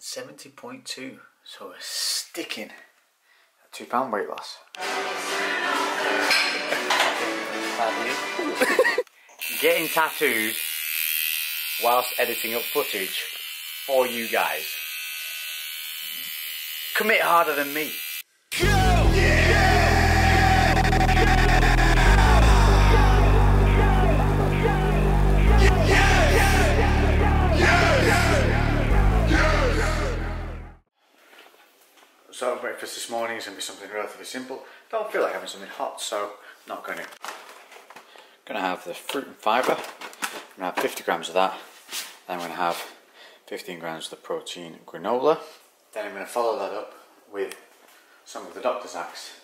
170.2. So we're sticking at £2 weight loss. Getting tattooed whilst editing up footage for you guys. Commit harder than me. So breakfast this morning is going to be something relatively simple. Don't feel like having something hot, so not going to. Going to have the fruit and fibre. I'm going to have 50 grams of that. Then I'm going to have 15 grams of the protein granola. Then I'm going to follow that up with some of the Dr. Zach's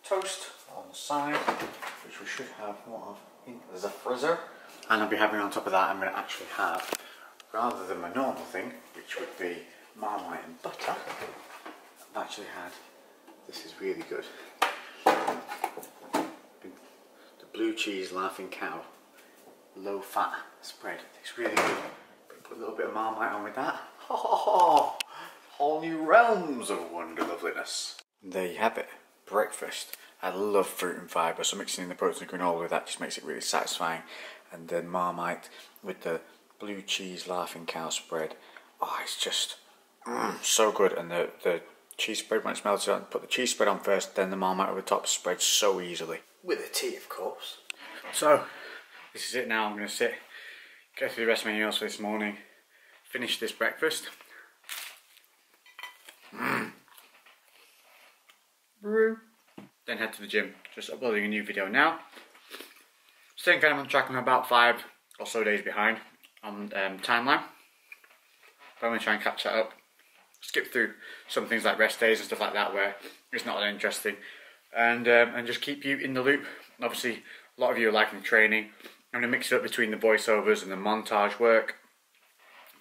toast on the side, which we should have more of in the freezer. And I'll be having on top of that, I'm going to actually have, rather than my normal thing, which would be Marmite and butter, I've actually had, this is really good, the blue cheese Laughing Cow low fat spread. It's really good. Put a little bit of Marmite on with that. Oh, whole new realms of wonder loveliness. There you have it, breakfast. I love fruit and fibre, so mixing in the protein granola with that just makes it really satisfying. And then Marmite with the blue cheese Laughing Cow spread. Oh, it's just so good. And the cheese spread, when it's melted on, put the cheese spread on first, then the Marmite over the top, spreads so easily. With a tea, of course. So, this is it now. I'm going to sit, go through the rest of my emails for this morning, finish this breakfast. Brew. Then head to the gym. Just uploading a new video now. Staying kind of on track. I'm about 5 or so days behind on timeline. But I'm going to try and catch that up. Skip through some things like rest days and stuff like that where it's not that interesting, and just keep you in the loop. Obviously, a lot of you are liking the training. I'm going to mix it up between the voiceovers and the montage work.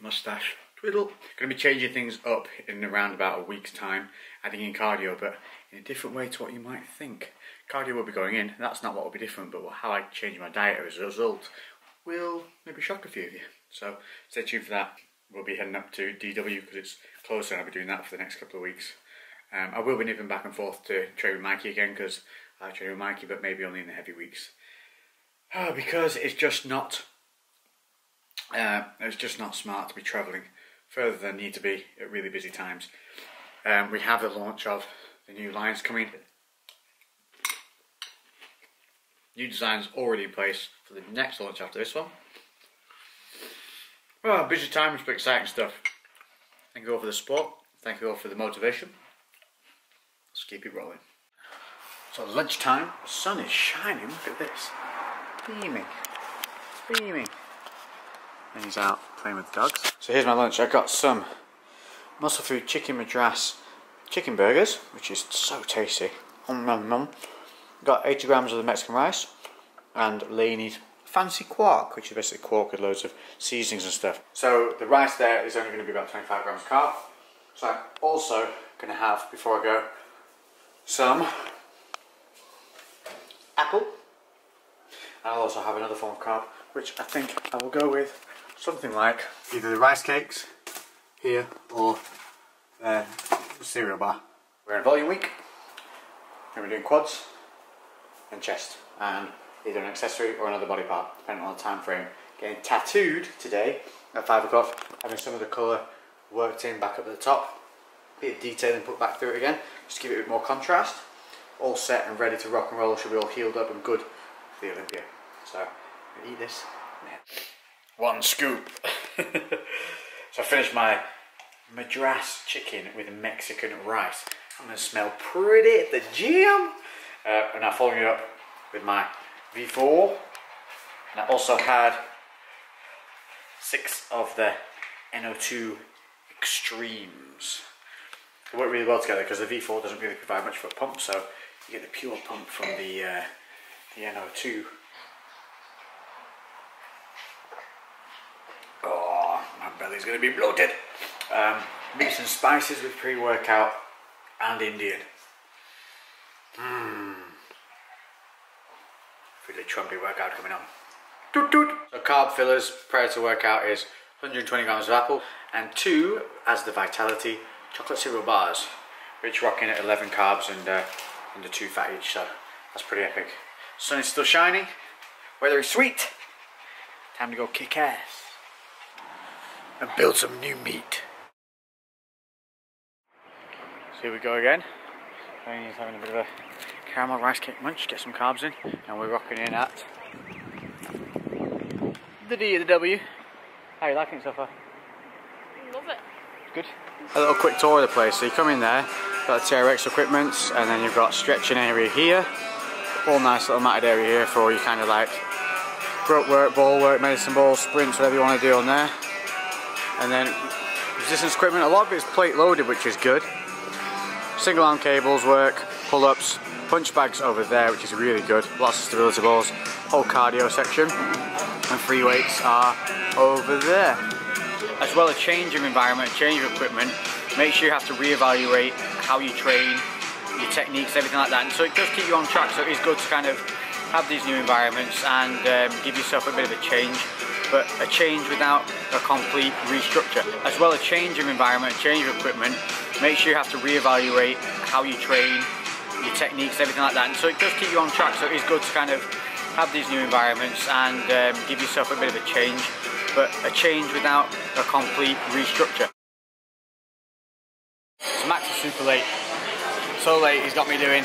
Mustache twiddle. Going to be changing things up in around about a week's time, adding in cardio, but in a different way to what you might think. Cardio will be going in. That's not what will be different, but how I change my diet as a result will maybe shock a few of you. So stay tuned for that. We'll be heading up to DW because it's closer, and I'll be doing that for the next couple of weeks. I will be nipping back and forth to train with Mikey again because I like training with Mikey, but maybe only in the heavy weeks. Because it's just not smart to be travelling further than need to be at really busy times. We have the launch of the new lines coming. New designs already in place for the next launch after this one. Well, busy times, but exciting stuff. Thank you all for the support. Thank you all for the motivation. Let's keep it rolling. So lunchtime, the sun is shining. Look at this, beaming, beaming. And he's out playing with the dogs. So here's my lunch. I got some Muscle Food Chicken Madras chicken burgers, which is so tasty. Got 80 grams of the Mexican rice and Laney's fancy quark, which is basically quark with loads of seasonings and stuff. So the rice there is only going to be about 25 grams carb. So I'm also going to have, before I go, some apple. And I'll also have another form of carb, which I think I will go with something like either the rice cakes here or the cereal bar. We're in volume week and we're doing quads and chest and either an accessory or another body part, depending on the time frame. Getting tattooed today at 5 o'clock, having some of the colour worked in back up at the top, bit of detailing put back through it again, just to give it a bit more contrast. All set and ready to rock and roll, should be all healed up and good for the Olympia. So, I'm gonna eat this. One scoop. So I finished my Madras chicken with Mexican rice. I'm gonna smell pretty at the gym. And I'm following it up with my V4, and I also had 6 of the NO2 Extremes. They work really well together because the V4 doesn't really provide much for a pump, so you get the pure pump from the NO2. Oh, my belly's going to be bloated. Meats and spices with pre-workout and Indian. Really trumpy workout coming on. Toot toot. So carb fillers prior to workout is 120 grams of apple, and 2 as the Vitality chocolate cereal bars, which rocking at 11 carbs and under 2 fat each, so that's pretty epic. Sun is still shining, weather is sweet, time to go kick ass and build some new meat. So here we go again. He's having a bit of a caramel rice cake munch, get some carbs in, and we're rocking in at the D of the W. How are you liking it so far? Love it. Good. A little quick tour of the place. So you come in there, got the TRX equipment, and then you've got stretching area here. All nice little matted area here for all you kind of like rope work, ball work, medicine balls, sprints, whatever you want to do on there. And then resistance equipment, a lot of it is plate loaded, which is good. Single arm cables work, pull-ups, punch bags over there, which is really good. Lots of stability balls, whole cardio section, and free weights are over there. As well as change of environment, change of equipment, make sure you have to reevaluate how you train, your techniques, everything like that. And so it does keep you on track, so it is good to kind of have these new environments and give yourself a bit of a change, but a change without a complete restructure. As well as change of environment, change of equipment, make sure you have to reevaluate how you train, your techniques, everything like that. And so it does keep you on track, so it is good to kind of have these new environments and give yourself a bit of a change, but a change without a complete restructure. So Max is super late. So late he's got me doing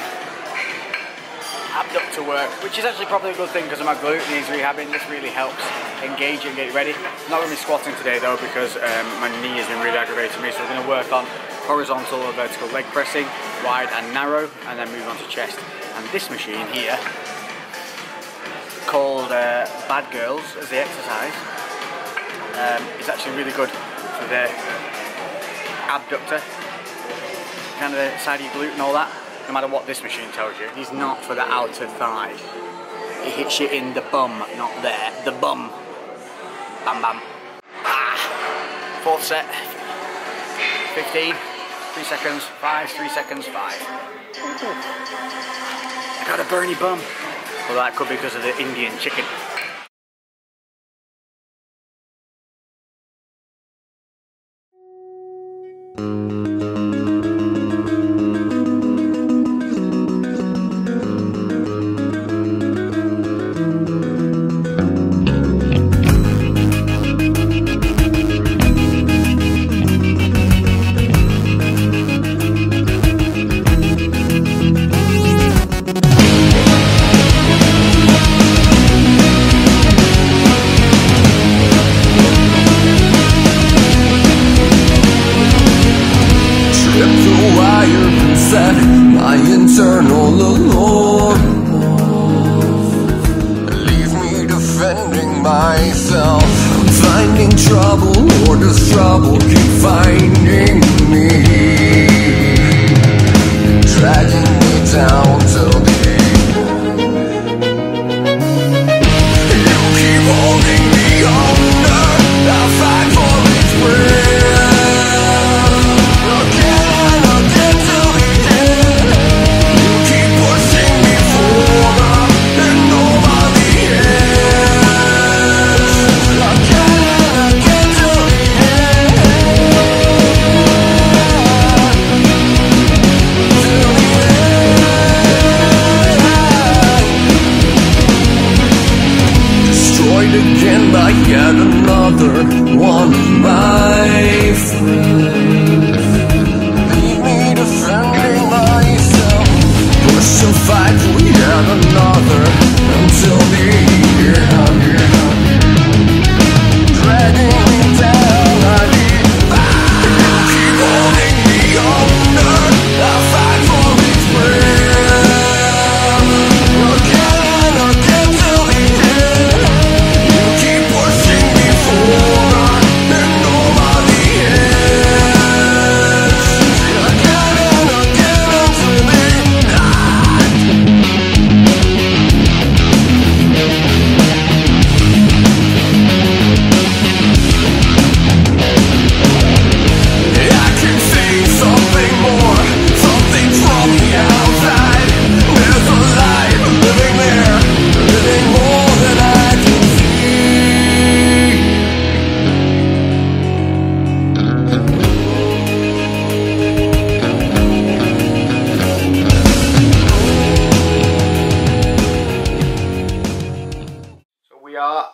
abductor work, which is actually probably a good thing because of my glute needs rehabbing. This really helps engage it and get it ready. I'm not going to be squatting today though because my knee has been really aggravating me, so we're going to work on horizontal or vertical leg pressing, wide and narrow, and then move on to chest. And this machine here, called Bad Girls as the exercise, is actually really good for the abductor, kind of the side of your glute and all that. No matter what this machine tells you, it's not for the outer thigh. It hits you in the bum, not there. The bum. Bam bam. Ah! 4th set. 15. 3 seconds. 5. 3 seconds. 5. I got a burny bum. Well, that could be because of the Indian chicken. My internal allure leaves me defending myself. I'm finding trouble, or does trouble keep finding me? Dragging me down till the end. You keep holding me under, I fight for its will.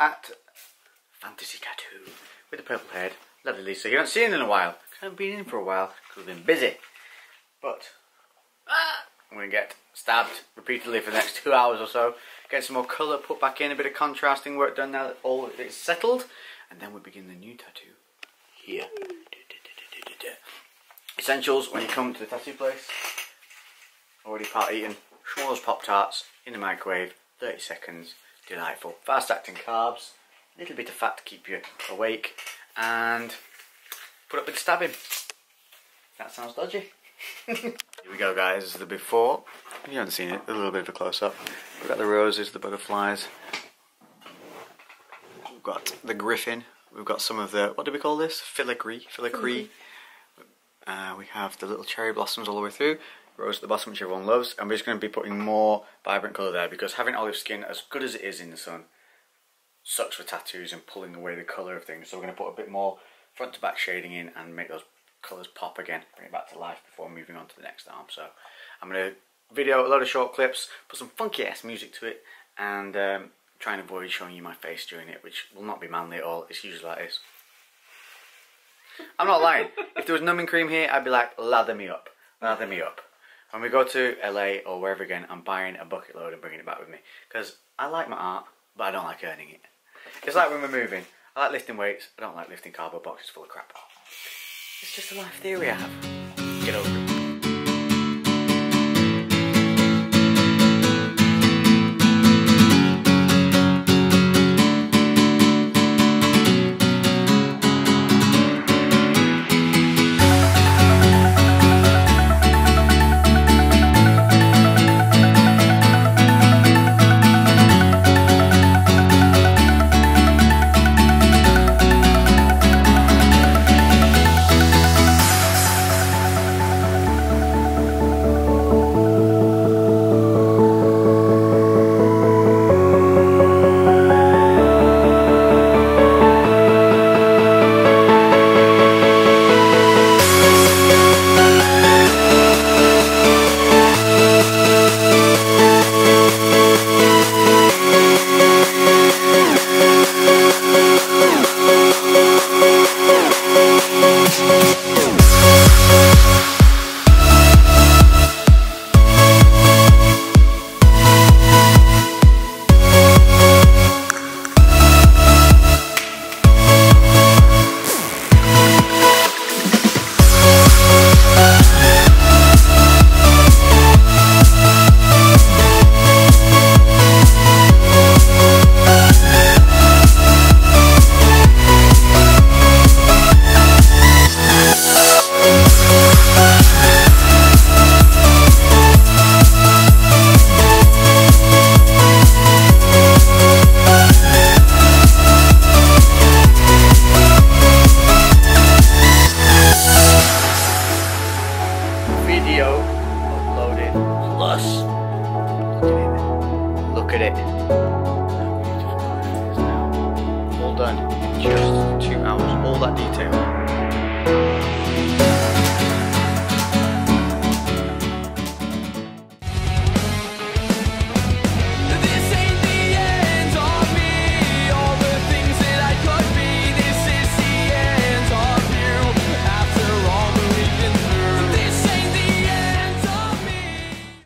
at Fantasy Tattoo with the purple head. Lovely Lisa. You haven't seen him in a while. I haven't been in for a while because I've been busy. But I'm going to get stabbed repeatedly for the next 2 hours or so. Get some more colour put back in, a bit of contrasting work done now that all is settled. And then we begin the new tattoo here. Essentials when you come to the tattoo place. Already part eaten. S'mores Pop-Tarts in the microwave. 30 seconds. Delightful. Fast acting carbs. A little bit of fat to keep you awake. And put up with the stabbing. That sounds dodgy. Here we go, guys. This is the before. If you haven't seen it, a little bit of a close-up. We've got the roses, the butterflies. We've got the GRIFFIN. We've got some of the, what do we call this? Filigree. We have the little cherry blossoms all the way through. Rose at the bottom, which everyone loves. And we're just going to be putting more vibrant colour there because having olive skin, as good as it is in the sun, sucks for tattoos and pulling away the colour of things. So we're going to put a bit more front to back shading in and make those colours pop again, bring it back to life before moving on to the next arm. So I'm going to video a load of short clips, put some funky ass music to it, and try and avoid showing you my face during it, which will not be manly at all. It's usually like this. I'm not lying. If there was numbing cream here, I'd be like, lather me up, lather me up. When we go to LA or wherever again, I'm buying a bucket load and bringing it back with me because I like my art, but I don't like earning it. It's like when we're moving. I like lifting weights. I don't like lifting cardboard boxes full of crap. It's just a life theory I have. Get over it. Look at it. How beautiful it is now. All done in just 2 hours. All that detail.